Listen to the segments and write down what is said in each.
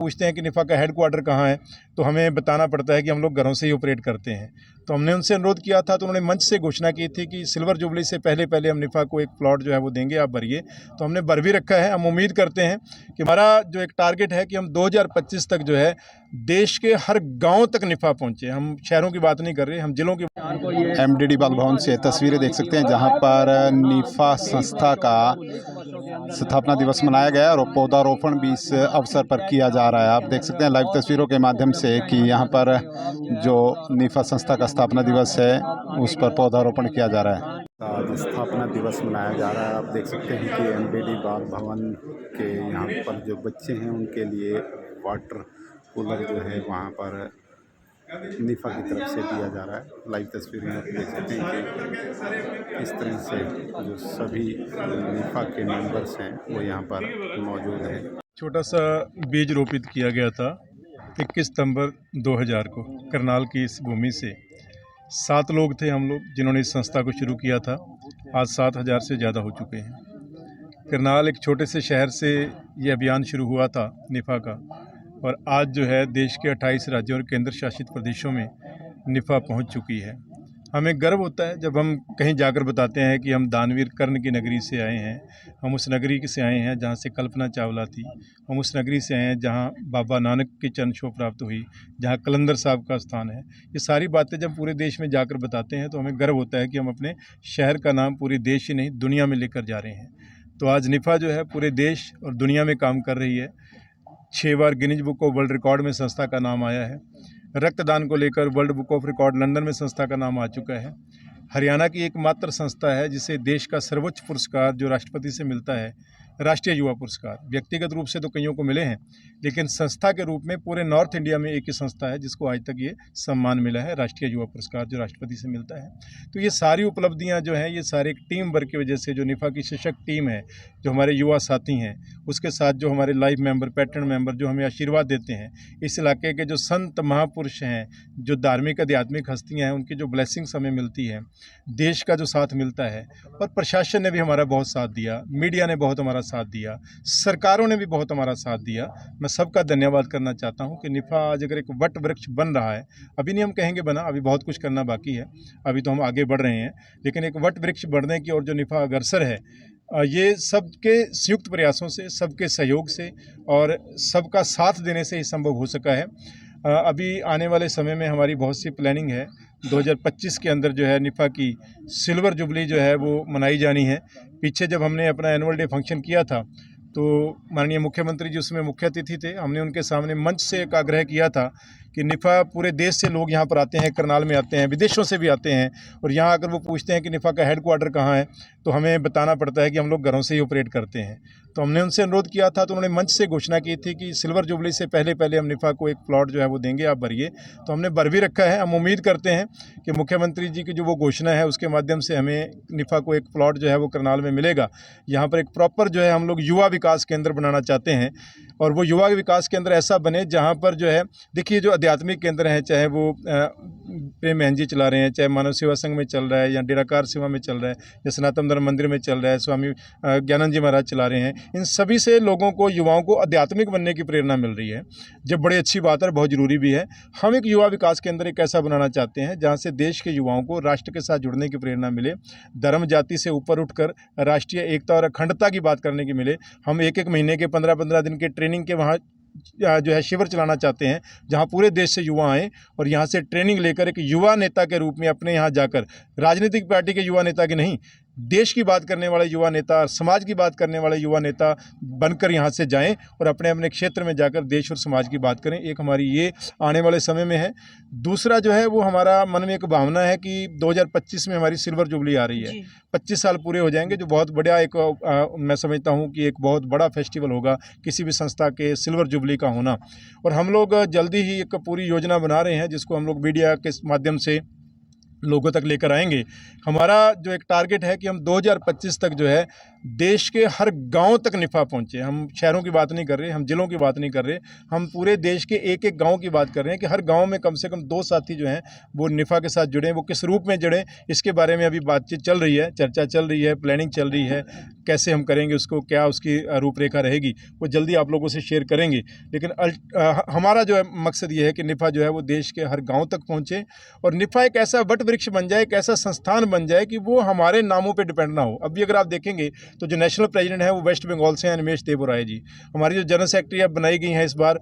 पूछते हैं कि निफ़ा का हेडक्वार्टर कहाँ है, तो हमें बताना पड़ता है कि हम लोग घरों से ही ऑपरेट करते हैं। तो हमने उनसे अनुरोध किया था, तो उन्होंने मंच से घोषणा की थी कि सिल्वर जुबली से पहले हम निफ़ा को एक प्लॉट जो है वो देंगे, आप भरिए। तो हमने भर भी रखा है। हम उम्मीद करते हैं कि हमारा जो एक टारगेट है कि हम 2025 तक जो है देश के हर गाँव तक निफ़ा पहुँचे। हम शहरों की बात नहीं कर रहे, हम जिलों की। एमडीडी बाल भवन से तस्वीरें देख सकते हैं जहां पर निफ़ा संस्था का स्थापना दिवस मनाया गया और पौधारोपण भी इस अवसर पर किया जा रहा है। आप देख सकते हैं लाइव तस्वीरों के माध्यम से कि यहां पर जो निफ़ा संस्था का स्थापना दिवस है उस पर पौधारोपण किया जा रहा है। आज स्थापना दिवस मनाया जा रहा है। आप देख सकते हैं कि एमडीडी बाल भवन के यहाँ पर जो बच्चे हैं उनके लिए वाटर कूलर जो है वहाँ पर निफ़ा की तरफ से दिया जा रहा है। लाइव तस्वीर में आप देख सकते हैं कि इस तरह से जो सभी निफ़ा के मेंबर्स हैं वो यहाँ पर मौजूद हैं। छोटा सा बीज रोपित किया गया था 21 सितंबर 2000 को करनाल की इस भूमि से। 7 लोग थे हम लोग जिन्होंने इस संस्था को शुरू किया था। आज 7000 से ज़्यादा हो चुके हैं। करनाल एक छोटे से शहर से ये अभियान शुरू हुआ था निफ़ा का, और आज जो है देश के 28 राज्यों और केंद्र शासित प्रदेशों में निफ़ा पहुंच चुकी है। हमें गर्व होता है जब हम कहीं जाकर बताते हैं कि हम दानवीर कर्ण की नगरी से आए हैं, हम उस नगरी से आए हैं जहां से कल्पना चावला थी, हम उस नगरी से आए हैं जहां बाबा नानक की चरण छाह प्राप्त हुई, जहां कलंदर साहब का स्थान है। ये सारी बातें जब पूरे देश में जाकर बताते हैं तो हमें गर्व होता है कि हम अपने शहर का नाम पूरे देश ही नहीं दुनिया में लेकर जा रहे हैं। तो आज निफ़ा जो है पूरे देश और दुनिया में काम कर रही है। 6 बार Guinness book of world record में संस्था का नाम आया है। रक्तदान को लेकर world book of record London में संस्था का नाम आ चुका है। हरियाणा की एकमात्र संस्था है जिसे देश का सर्वोच्च पुरस्कार जो राष्ट्रपति से मिलता है, राष्ट्रीय युवा पुरस्कार। व्यक्तिगत रूप से तो कईयों को मिले हैं, लेकिन संस्था के रूप में पूरे नॉर्थ इंडिया में एक ही संस्था है जिसको आज तक ये सम्मान मिला है, राष्ट्रीय युवा पुरस्कार जो राष्ट्रपति से मिलता है। तो ये सारी उपलब्धियां जो हैं ये सारे एक टीम वर्क की वजह से, जो निफ़ा की सशक्त टीम है, जो हमारे युवा साथी हैं, उसके साथ जो हमारे लाइव मेंबर, पैटर्न मेंबर जो हमें आशीर्वाद देते हैं, इस इलाके के जो संत महापुरुष हैं, जो धार्मिक आध्यात्मिक हस्तियाँ हैं, उनकी जो ब्लेसिंग्स हमें मिलती है, देश का जो साथ मिलता है, और प्रशासन ने भी हमारा बहुत साथ दिया, मीडिया ने बहुत हमारा साथ दिया, सरकारों ने भी बहुत हमारा साथ दिया। मैं सबका धन्यवाद करना चाहता हूं कि निफ़ा आज अगर एक वट वृक्ष बन रहा है, अभी नहीं हम कहेंगे बना, अभी बहुत कुछ करना बाकी है, अभी तो हम आगे बढ़ रहे हैं, लेकिन एक वट वृक्ष बढ़ने की ओर जो निफ़ा अग्रसर है, ये सबके संयुक्त प्रयासों से, सबके सहयोग से और सबका साथ देने से ही संभव हो सका है। अभी आने वाले समय में हमारी बहुत सी प्लानिंग है। 2025 के अंदर जो है निफ़ा की सिल्वर जुबली जो है वो मनाई जानी है। पीछे जब हमने अपना एनुअल डे फंक्शन किया था तो माननीय मुख्यमंत्री जी उसमें मुख्य अतिथि थे। हमने उनके सामने मंच से एक आग्रह किया था कि निफ़ा पूरे देश से लोग यहाँ पर आते हैं, करनाल में आते हैं, विदेशों से भी आते हैं, और यहाँ अगर वो पूछते हैं कि निफ़ा का हेडक्वार्टर कहाँ है, तो हमें बताना पड़ता है कि हम लोग घरों से ही ऑपरेट करते हैं। तो हमने उनसे अनुरोध किया था, तो उन्होंने मंच से घोषणा की थी कि सिल्वर जुबली से पहले हम निफ़ा को एक प्लॉट जो है वो देंगे, आप भरिए। तो हमने भर भी रखा है। हम उम्मीद करते हैं कि मुख्यमंत्री जी की जो वो घोषणा है उसके माध्यम से हमें निफ़ा को एक प्लॉट जो है वो करनाल में मिलेगा। यहाँ पर एक प्रॉपर जो है हम लोग युवा विकास केंद्र बनाना चाहते हैं, और वो युवा विकास केंद्र ऐसा बने जहाँ पर जो है, देखिए जो आध्यात्मिक केंद्र हैं, चाहे वो प्रेम बहन जी चला रहे हैं, चाहे मानव सेवा संघ में चल रहा है, या डेराकार सेवा में चल रहा है, या सनातन धर्म मंदिर में चल रहा है, स्वामी ज्ञानंद जी महाराज चला रहे हैं, इन सभी से लोगों को, युवाओं को आध्यात्मिक बनने की प्रेरणा मिल रही है, जब बड़ी अच्छी बात है, बहुत ज़रूरी भी है। हम एक युवा विकास केंद्र एक ऐसा बनाना चाहते हैं जहाँ से देश के युवाओं को राष्ट्र के साथ जुड़ने की प्रेरणा मिले, धर्म जाति से ऊपर उठकर राष्ट्रीय एकता और अखंडता की बात करने की मिले। हम एक महीने के 15 दिन के ट्रेनिंग के वहाँ जो है शिविर चलाना चाहते हैं, जहां पूरे देश से युवा आएँ और यहां से ट्रेनिंग लेकर एक युवा नेता के रूप में अपने यहां जाकर, राजनीतिक पार्टी के युवा नेता के नहीं, देश की बात करने वाले युवा नेता, समाज की बात करने वाले युवा नेता बनकर यहाँ से जाएं और अपने अपने क्षेत्र में जाकर देश और समाज की बात करें। एक हमारी ये आने वाले समय में है। दूसरा जो है वो हमारा मन में एक भावना है कि 2025 में हमारी सिल्वर जुबली आ रही है। 25 साल पूरे हो जाएंगे, जो बहुत बढ़िया एक मैं समझता हूँ कि एक बहुत बड़ा फेस्टिवल होगा किसी भी संस्था के सिल्वर जुबली का होना। और हम लोग जल्दी ही एक पूरी योजना बना रहे हैं जिसको हम लोग मीडिया के माध्यम से लोगों तक लेकर आएंगे। हमारा जो एक टारगेट है कि हम 2025 तक जो है देश के हर गांव तक निफ़ा पहुंचे। हम शहरों की बात नहीं कर रहे, हम जिलों की बात नहीं कर रहे, हम पूरे देश के एक एक गांव की बात कर रहे हैं कि हर गांव में कम से कम 2 साथी जो हैं वो निफ़ा के साथ जुड़े। वो किस रूप में जुड़े, इसके बारे में अभी बातचीत चल रही है, चर्चा चल रही है, प्लानिंग चल रही है, कैसे हम करेंगे उसको, क्या उसकी रूपरेखा रहेगी, वो जल्दी आप लोगों से शेयर करेंगे। लेकिन हमारा जो है मकसद ये है कि निफ़ा जो है वो देश के हर गाँव तक पहुँचे और निफ़ा एक ऐसा वट वृक्ष बन जाए, एक ऐसा संस्थान बन जाए कि वो हमारे नामों पर डिपेंड ना हो। अभी अगर आप देखेंगे तो जो नेशनल प्रेसिडेंट है वो वेस्ट बंगाल से हैं, निमेश देवराय जी। हमारी जो जनरल सेक्रेटरी अब बनाई गई हैं इस बार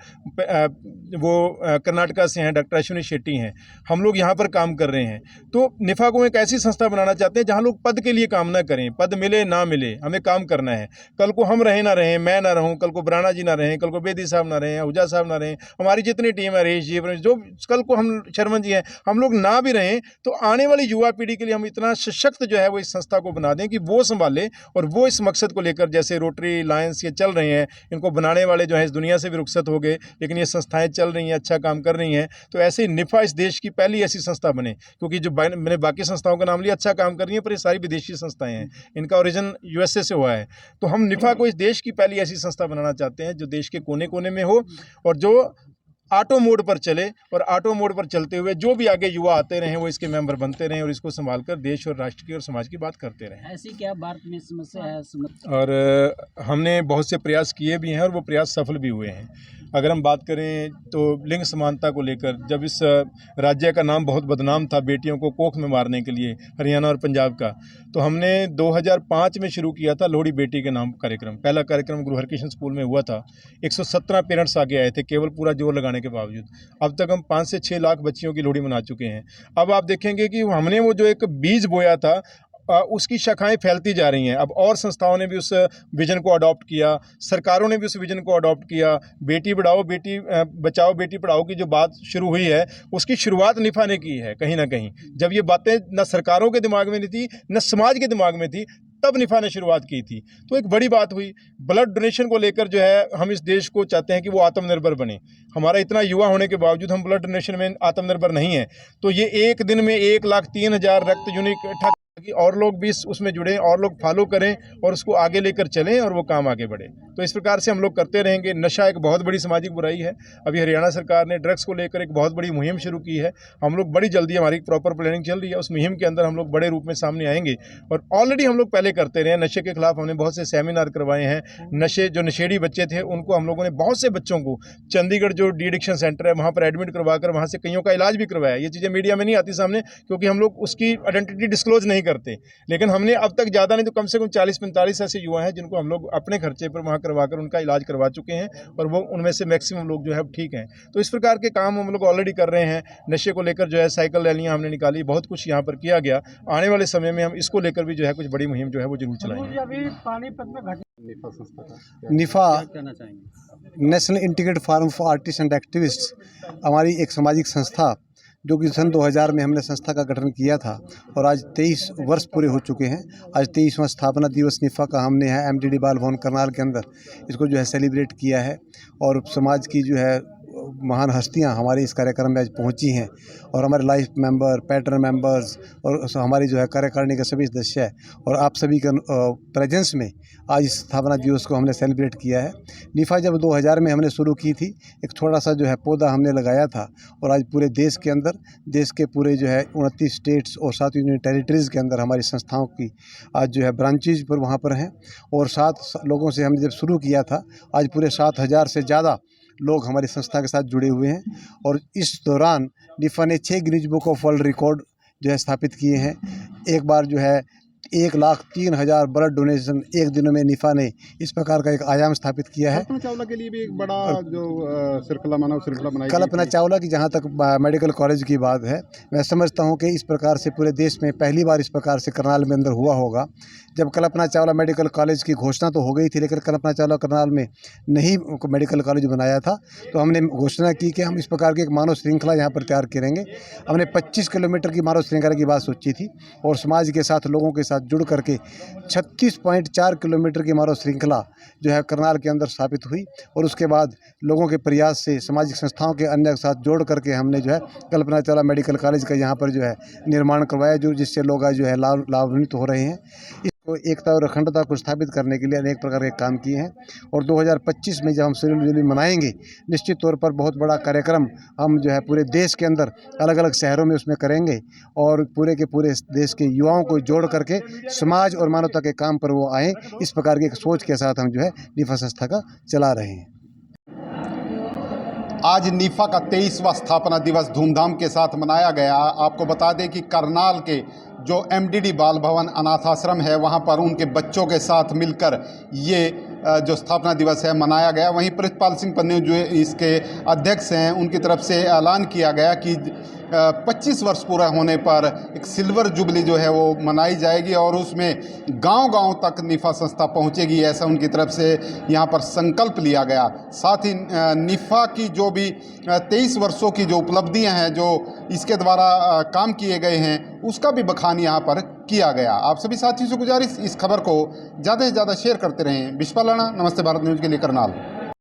वो कर्नाटका से हैं, डॉक्टर अश्विनी शेट्टी हैं। हम लोग यहाँ पर काम कर रहे हैं। तो निफ़ा को एक ऐसी संस्था बनाना चाहते हैं जहाँ लोग पद के लिए काम ना करें, पद मिले ना मिले, हमें काम करना है। कल को हम रहें ना रहें, मैं ना रहूँ, कल को बराना जी ना रहें, कल को बेदी साहब ना रहें, आहूजा साहब ना रहें, हमारी जितनी टीम है, रेश जी, जो कल को हम शर्मन जी हैं, हम लोग ना भी रहें तो आने वाली युवा पीढ़ी के लिए हम इतना सशक्त जो है वो इस संस्था को बना दें कि वो संभाले और वो इस मकसद को लेकर, जैसे रोटरी, लायंस ये चल रहे हैं, इनको बनाने वाले जो हैं इस दुनिया से भी रुखसत हो गए, लेकिन ये संस्थाएं चल रही हैं, अच्छा काम कर रही हैं। तो ऐसे ही निफ़ा इस देश की पहली ऐसी संस्था बने, क्योंकि जो मैंने बाकी संस्थाओं का नाम लिया, अच्छा काम कर रही हैं, पर ये सारी विदेशी संस्थाएं हैं, इनका ओरिजिन यूएसए से हुआ है। तो हम निफ़ा को इस देश की पहली ऐसी संस्था बनाना चाहते हैं जो देश के कोने कोने में हो और जो ऑटो मोड पर चले, और ऑटो मोड पर चलते हुए जो भी आगे युवा आते रहें वो इसके मेंबर बनते रहें और इसको संभाल कर देश और राष्ट्र की और समाज की बात करते रहें। ऐसी क्या भारत में समस्या है? और हमने बहुत से प्रयास किए भी हैं और वो प्रयास सफल भी हुए हैं। अगर हम बात करें तो लिंग समानता को लेकर, जब इस राज्य का नाम बहुत बदनाम था बेटियों को कोख में मारने के लिए, हरियाणा और पंजाब का, तो हमने 2005 में शुरू किया था लोहड़ी बेटी के नाम कार्यक्रम। पहला कार्यक्रम गुरु हरकृष्ण स्कूल में हुआ था। 117 पेरेंट्स आगे आए थे केवल पूरा जोर लगाने के बावजूद। अब तक हम 5 से 6 लाख बच्चियों की लोहड़ी मना चुके हैं। अब आप देखेंगे कि हमने वो जो एक बीज बोया था उसकी शाखाएं फैलती जा रही हैं। अब और संस्थाओं ने भी उस विज़न को अडॉप्ट किया, सरकारों ने भी उस विज़न को अडॉप्ट किया। बेटी बढ़ाओ बेटी बचाओ बेटी पढ़ाओ की जो बात शुरू हुई है, उसकी शुरुआत निफ़ा ने की है कहीं ना कहीं। जब ये बातें न सरकारों के दिमाग में नहीं थी, न समाज के दिमाग में थी, तब निफ़ा ने शुरुआत की थी। तो एक बड़ी बात हुई। ब्लड डोनेशन को लेकर जो है हम इस देश को चाहते हैं कि वो आत्मनिर्भर बने। हमारा इतना युवा होने के बावजूद हम ब्लड डोनेशन में आत्मनिर्भर नहीं हैं। तो ये एक दिन में 1,03,000 रक्त यूनिट इकट्ठा कि और लोग भी उसमें जुड़ें और लोग फॉलो करें और उसको आगे लेकर चलें और वो काम आगे बढ़े। तो इस प्रकार से हम लोग करते रहेंगे। नशा एक बहुत बड़ी सामाजिक बुराई है। अभी हरियाणा सरकार ने ड्रग्स को लेकर एक बहुत बड़ी मुहिम शुरू की है। हम लोग बड़ी जल्दी, हमारी प्रॉपर प्लानिंग चल रही है, उस मुहिम के अंदर हम लोग बड़े रूप में सामने आएंगे। और ऑलरेडी हम लोग पहले करते रहे हैं। नशे के खिलाफ हमने बहुत से सेमिनार करवाए हैं। नशेड़ी बच्चे थे उनको हम लोगों ने, बहुत से बच्चों को चंडीगढ़ जो डी एडिक्शन सेंटर है वहाँ पर एडमिट करवाकर वहाँ से कईयों का इलाज भी करवाया। ये चीज़ें मीडिया में नहीं आती सामने क्योंकि हम लोग उसकी आइडेंटिटी डिस्क्लोज नहीं करते, लेकिन हमने अब तक ज़्यादा नहीं तो कम से कम 40-45 ऐसे युवा हैं जिनको हम लोग अपने खर्चे पर वहाँ करवाकर उनका इलाज करवा चुके हैं और वो उनमें से मैक्सिमम लोग जो है ठीक हैं। तो इस प्रकार के काम हम लोग ऑलरेडी कर रहे हैं। नशे को लेकर जो है साइकिल रैलियाँ हमने निकाली, बहुत कुछ यहाँ पर किया गया। आने वाले समय में हम इसको लेकर भी जो है कुछ बड़ी मुहिम जो है वो जरूर चलाएंगे। निफ़ा national integrated forum for artist and activist हमारी एक सामाजिक संस्था जो कि सन 2000 में हमने संस्था का गठन किया था और आज 23 वर्ष पूरे हो चुके हैं। आज 23वां स्थापना दिवस निफ़ा का हमने यहाँ एमडीडी बाल भवन करनाल के अंदर इसको जो है सेलिब्रेट किया है और समाज की जो है महान हस्तियां हमारे इस कार्यक्रम में आज पहुंची हैं और हमारे लाइफ मेंबर, पैटर्न मेंबर्स और हमारी जो है कार्यकारिणी के सभी सदस्य है और आप सभी के प्रेजेंस में आज इस स्थापना दिवस को हमने सेलिब्रेट किया है। निफ़ा जब 2000 में हमने शुरू की थी, एक छोटा सा जो है पौधा हमने लगाया था और आज पूरे देश के अंदर, देश के पूरे जो है 29 स्टेट्स और 7 यूनियन टेरिटरीज़ के अंदर हमारी संस्थाओं की आज जो है ब्रांचेज पर वहाँ पर हैं और 7 लोगों से हमने जब शुरू किया था, आज पूरे 7,000 से ज़्यादा लोग हमारी संस्था के साथ जुड़े हुए हैं। और इस दौरान निफ़ा ने 6 Guinness book of world record जो है स्थापित किए हैं। एक बार जो है 1,03,000 ब्लड डोनेशन एक दिन में निफ़ा ने इस प्रकार का एक आयाम स्थापित किया है। कल्पना चावला के लिए भी एक बड़ा जो मानव श्रृंखला बनाई कल्पना चावला की जहाँ तक मेडिकल कॉलेज की बात है, मैं समझता हूँ कि इस प्रकार से पूरे देश में पहली बार इस प्रकार से करनाल में अंदर हुआ होगा। जब कल्पना चावला मेडिकल कॉलेज की घोषणा तो हो गई थी, लेकिन कल्पना चावला करनाल में नहीं मेडिकल कॉलेज बनाया था, तो हमने घोषणा की कि हम इस प्रकार की एक मानव श्रृंखला यहाँ पर तैयार करेंगे। हमने 25 किलोमीटर की मानव श्रृंखला की बात सोची थी और समाज के साथ, लोगों के साथ जुड़ करके 36.4 किलोमीटर की मानव श्रृंखला जो है करनाल के अंदर स्थापित हुई और उसके बाद लोगों के प्रयास से सामाजिक संस्थाओं के अन्य के साथ जोड़ करके हमने जो है कल्पना चावला मेडिकल कॉलेज का यहाँ पर जो है निर्माण करवाया, जो जिससे लोग आज जो है लाभान्वित हो रहे हैं। तो एकता और अखंडता को स्थापित करने के लिए अनेक प्रकार के काम किए हैं। और 2025 में जब हम सिविल जुबली मनाएंगे, निश्चित तौर पर बहुत बड़ा कार्यक्रम हम जो है पूरे देश के अंदर अलग अलग शहरों में उसमें करेंगे और पूरे के पूरे देश के युवाओं को जोड़ करके समाज और मानवता के काम पर वो आएँ, इस प्रकार की एक सोच के साथ हम जो है निफा संस्था का चला रहे हैं। आज निफा का 23वां स्थापना दिवस धूमधाम के साथ मनाया गया। आपको बता दें कि करनाल के जो एमडीडी बाल भवन अनाथ आश्रम है, वहां पर उनके बच्चों के साथ मिलकर ये जो स्थापना दिवस है मनाया गया। वहीं प्रितपाल सिंह पन्नू जो इसके अध्यक्ष हैं, उनकी तरफ से ऐलान किया गया कि 25 वर्ष पूरा होने पर एक सिल्वर जुबली जो है वो मनाई जाएगी और उसमें गांव-गांव तक निफा संस्था पहुंचेगी, ऐसा उनकी तरफ से यहां पर संकल्प लिया गया। साथ ही निफा की जो भी 23 वर्षों की जो उपलब्धियां हैं, जो इसके द्वारा काम किए गए हैं, उसका भी बखान यहाँ पर किया गया। आप सभी साथियों से गुजारिश, इस खबर को ज़्यादा से ज़्यादा शेयर करते रहें। विश्वा लाना, नमस्ते भारत न्यूज़ के लिए करनाल।